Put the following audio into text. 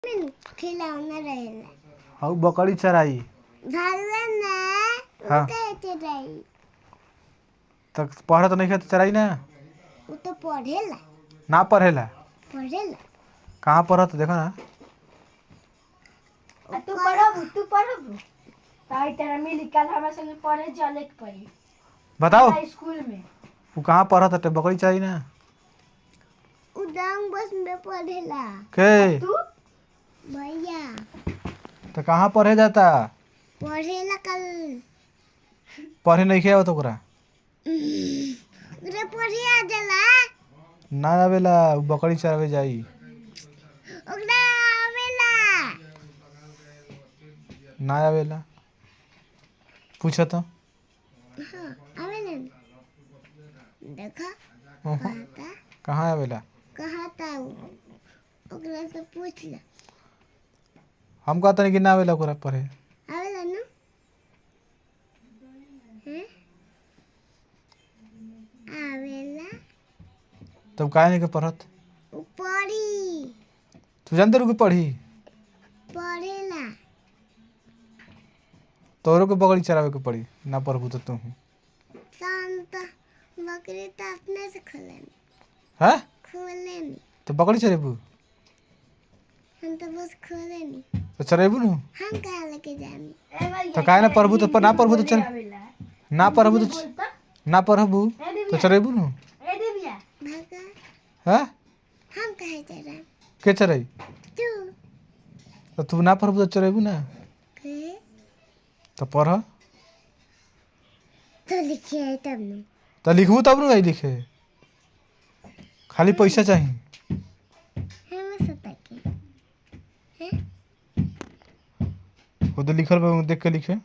खिलौना रहेला और बकरी चराई घरवा ना हाँ कहते रही तक पढ़त नहीं है तो चराई ना वो तो पढ़ेला ना पढ़ेला कहाँ पढ़त देखो ना तू पढ़ब ताई तेरा मिली कल हमरा संगे पढ़े चले के पड़ी बताओ स्कूल में वो कहाँ पढ़त है बकरी चराई ना उदांग बस में पढ़ेला के तू भैया तो कहाँ पढ़े जाता पढ़ेला कल पढ़े नहीं किया तो ओकरा उरे पढ़े आ जाला ना आवेला उ बकरी चरावे जाई ओकरा आवेला ना आवेला पूछ तो हाँ आवेला देखा कहता कहाँ आवेला कहा था वो ओकरा से पूछ ले हम कहते नहीं कि ना आवेला ओकरा पढ़े आवेला ना हैं आवेला तब काहे नहीं के पढ़त वो पढ़ी तू जानते रहो कि पढ़ी पढ़ेला तोरो के बकरी चरावे के पड़ी ना पढ़बू तो तू शांत बकरी तो अपने से खोलेनी है खोलेनी तो बकरी चरेबू हम तो बस खोलेनी तो चरेबू नु हम कहाँ लेके जानी तो काहे ना पढ़बू तो ना पढ़बू तो चल ना पढ़बू तो ना पढ़बू तो चरेबू नु ए देविया भागा है हम कहे चला के चराई तू तो तू ना पढ़बू तो चरेबू ना के तो पढ़ तो लिखे है तब न तो लिखबू तब नु लिखे खाली पैसा चाहिए हम सता के हैं वो तो लिखल बा देख के लिखे